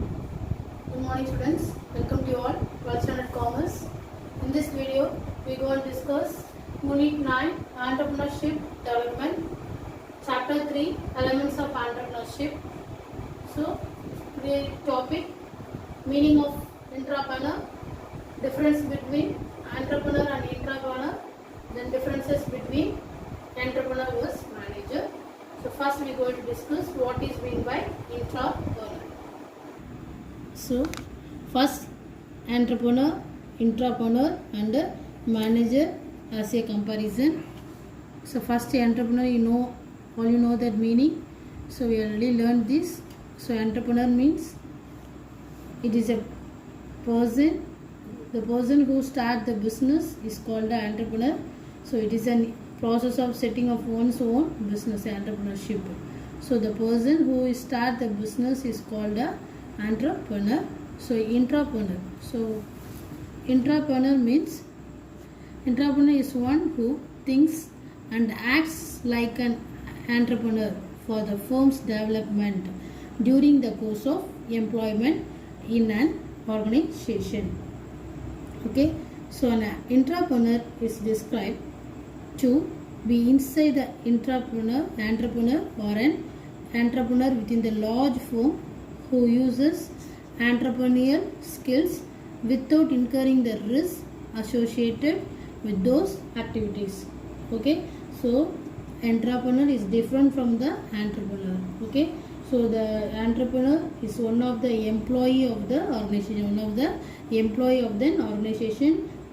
Good morning students, welcome to you all, 12th standard commerce. In this video, we are going to discuss Unit 9 Entrepreneurship Development, Chapter 3 Elements of Entrepreneurship. So, today's topic, meaning of intrapreneur, difference between entrepreneur and intrapreneur, then differences between entrepreneur versus manager. So, first we are going to discuss what is meant by intrapreneur. So, first entrepreneur, intrapreneur and manager as a comparison. So, first entrepreneur, all you know that meaning. So, we already learned this. So, entrepreneur means it is a person, the person who start the business is called the entrepreneur. So, it is a process of setting of one's own business, entrepreneurship. So, the person who start the business is called a entrepreneur. So intrapreneur. So intrapreneur means intrapreneur is one who thinks and acts like an entrepreneur for the firm's development during the course of employment in an organization. Okay, so an intrapreneur is described to be inside the entrepreneur or an entrepreneur within the large firm who uses entrepreneurial skills without incurring the risk associated with those activities. Okay, so entrepreneur is different from the entrepreneur. Okay, so the entrepreneur is one of the employee of the organization,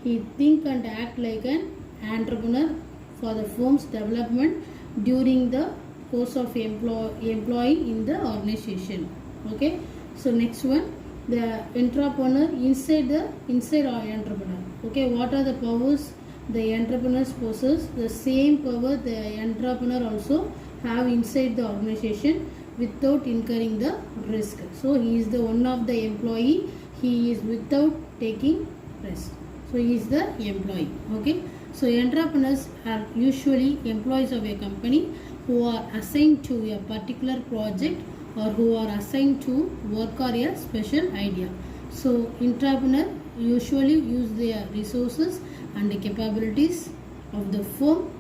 He think and act like an entrepreneur for the firm's development during the course of employee in the organization. Okay, so next one, the intrapreneur inside our entrepreneur. Okay, what are the powers the entrepreneur possesses? The same power the entrepreneur also have inside the organization without incurring the risk. So he is the one of the employee, he is without taking risk. So he is the employee. Okay, so entrepreneurs are usually employees of a company who are assigned to a particular project or who are assigned to work on a special idea. So entrepreneur usually use their resources and the capabilities of the firm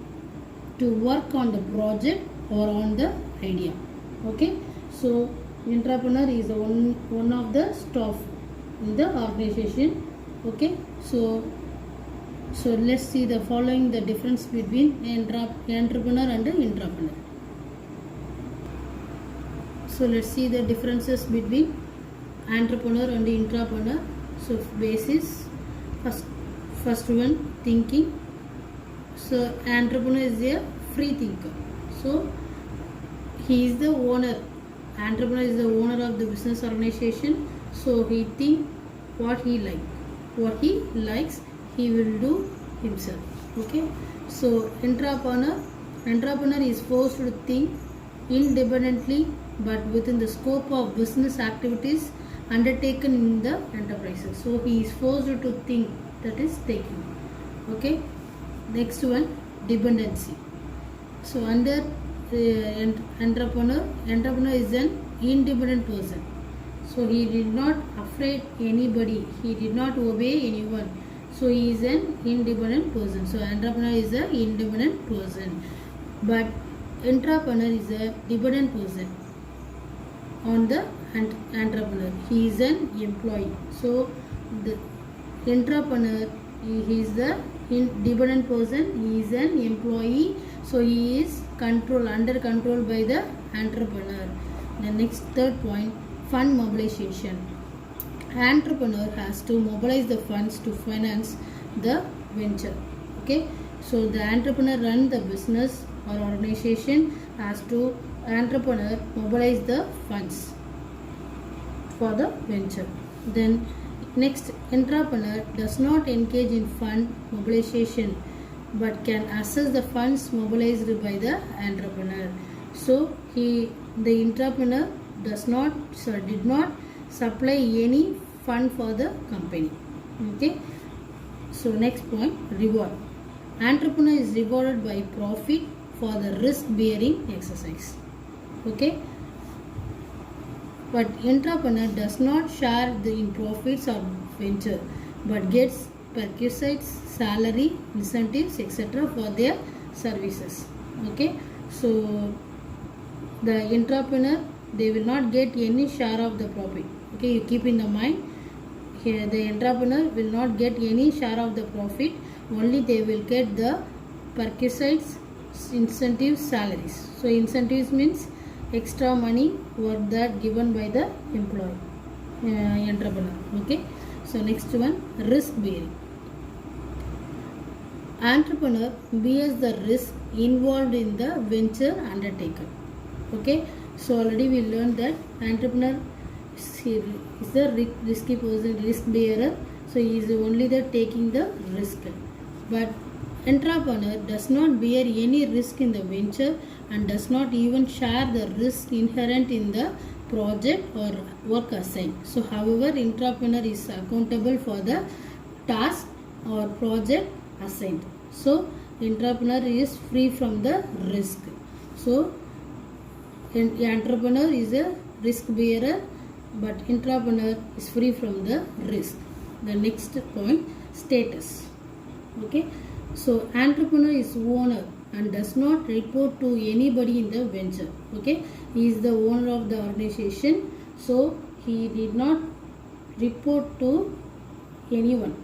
to work on the project or on the idea. Okay, so entrepreneur is one of the staff in the organization. Okay, so let's see the following, the difference between entrepreneur and intrapreneur. So let's see the differences between entrepreneur and intrapreneur. So basis, first one, thinking. So entrepreneur is a free thinker. So he is the owner. Entrepreneur is the owner of the business organization. So he think what he likes, he will do himself. Okay. So entrepreneur is forced to think independently but within the scope of business activities undertaken in the enterprises. So he is forced to think, that is taking. Okay. Next one, dependency. So under entrepreneur is an independent person. So he did not afraid anybody, he did not obey anyone. So he is an independent person. So entrepreneur is an independent person, but intrapreneur is a dependent person on the entrepreneur. He is an employee. So the intrapreneur, he is the dependent person, he is an employee. So he is under control by the entrepreneur. The next, third point, fund mobilization. Entrepreneur has to mobilize the funds to finance the venture. Okay, so the entrepreneur run the business or organization, has to entrepreneur mobilize the funds for the venture. Then next, entrepreneur does not engage in fund mobilization but can assess the funds mobilized by the entrepreneur. So the entrepreneur did not supply any fund for the company. Okay, so next point, reward. Entrepreneur is rewarded by profit for the risk bearing exercise. Okay, But entrepreneur does not share in profits or venture, but gets perquisites, salary, incentives, etc. for their services. Okay, so the entrepreneur, they will not get any share of the profit. Okay, you keep in the mind here, the entrepreneur will not get any share of the profit, only they will get the perquisites, incentives, salaries. So incentives means extra money worth that given by the employee, entrepreneur. Okay, so next one, risk bearing. Entrepreneur bears the risk involved in the venture undertaken. Okay, so already we learned that entrepreneur is the risky person, risk bearer. So he is only the taking the risk. But entrepreneur does not bear any risk in the venture and does not even share the risk inherent in the project or work assigned. So however, entrepreneur is accountable for the task or project assigned. So entrepreneur is free from the risk. So entrepreneur is a risk bearer, but entrepreneur is free from the risk. The next point, status. Okay, so entrepreneur is owner and does not report to anybody in the venture. Okay, he is the owner of the organization, so he did not report to anyone.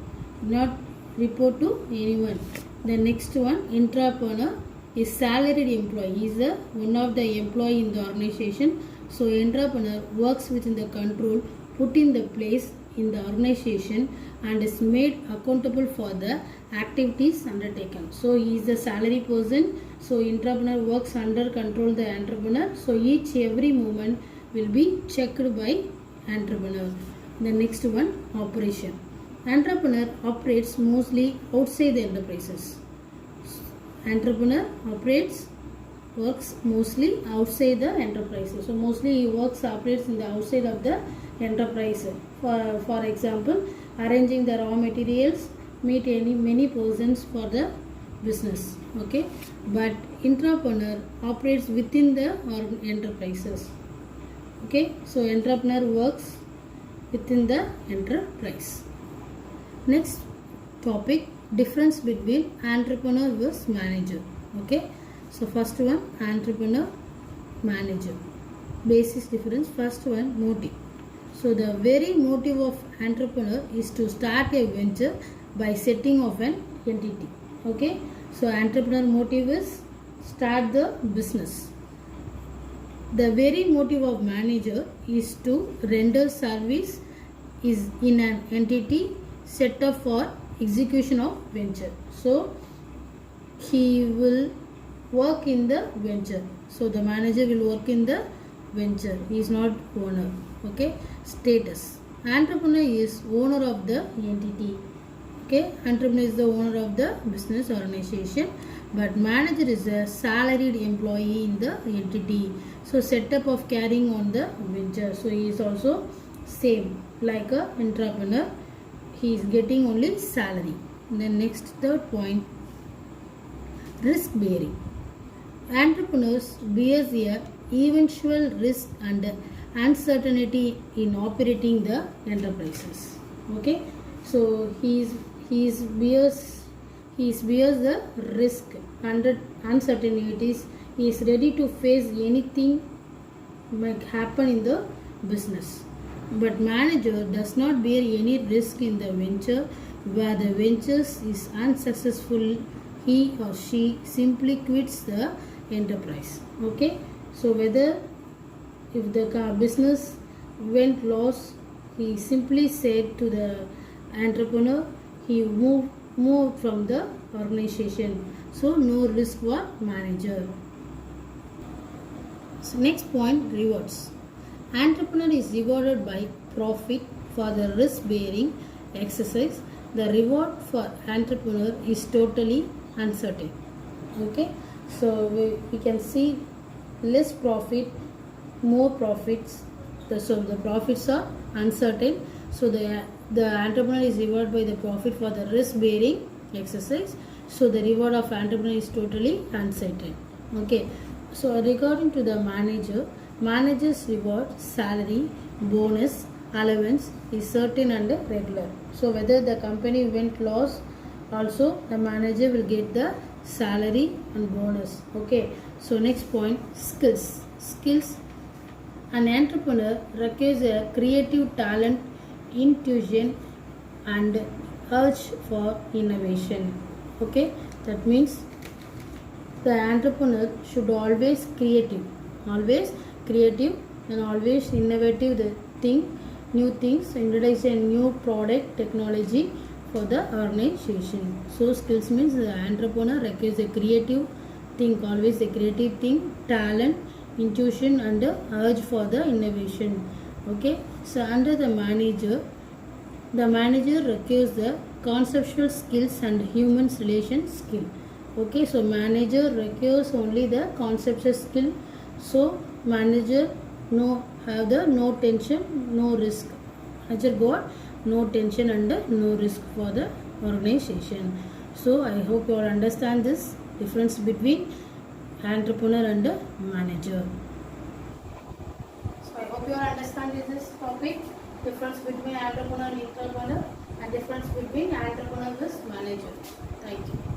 The next one, entrepreneur is salaried employee. He is one of the employee in the organization. So entrepreneur works within the control put in the place in the organization and is made accountable for the activities undertaken. So he is the salary person. So entrepreneur works under control the entrepreneur. So every movement will be checked by entrepreneur. The next one, operation. Entrepreneur operates mostly outside the enterprises. Entrepreneur works mostly outside the enterprises. So mostly he operates in the outside of the enterprise. For example, arranging the raw materials, meet many persons for the business. Okay, but entrepreneur operates within the enterprises. Okay, so entrepreneur works within the enterprise. Next topic, difference between entrepreneur versus manager. Okay, so first one, entrepreneur, manager. Basis difference. First one, motive. So the very motive of entrepreneur is to start a venture by setting of an entity. Okay, so entrepreneur motive is start the business. The very motive of manager is to render service is in an entity set up for execution of venture. So he will work in the venture. So the manager will work in the venture. He is not owner. Okay, status. Entrepreneur is owner of the entity. Okay, entrepreneur is the owner of the business organization, but manager is a salaried employee in the entity. So setup of carrying on the venture. So he is also same like a entrepreneur. He is getting only salary. Then next, third point, risk bearing. Entrepreneurs bears a eventual risk and uncertainty in operating the enterprises. Okay, so he bears the risk and uncertainties. He is ready to face anything might happen in the business. But manager does not bear any risk in the venture. Where the venture is unsuccessful, he or she simply quits the enterprise. Okay, so whether if the business went loss, he simply said to the entrepreneur, he moved from the organization. So no risk for manager. So next point, rewards. Entrepreneur is rewarded by profit for the risk bearing exercise. The reward for entrepreneur is totally uncertain. Okay, so we can see less profit, more profits. So the profits are uncertain. So the entrepreneur is rewarded by the profit for the risk bearing exercise. So the reward of entrepreneur is totally uncertain. Okay, so regarding to the manager, Managers reward, salary, bonus, allowance is certain and regular. So whether the company went loss, also the manager will get the salary and bonus. Okay. So next point, skills. Skills. An entrepreneur requires a creative talent, intuition, and urge for innovation. Okay. That means the entrepreneur should always creative and always innovative the thing, new things, introduce a new product technology for the organization. So skills means the entrepreneur requires a creative think, always a creative thing, talent, intuition and urge for the innovation. Okay. So under the manager requires the conceptual skills and human relation skill. Okay, so manager requires only the conceptual skill. So manager have the no tension, no risk. Manager got no tension and no risk for the organization. So I hope you all understand this difference between entrepreneur and manager. So I hope you all understand this topic, difference between entrepreneur and intrapreneur, and difference between entrepreneur and manager. Thank you.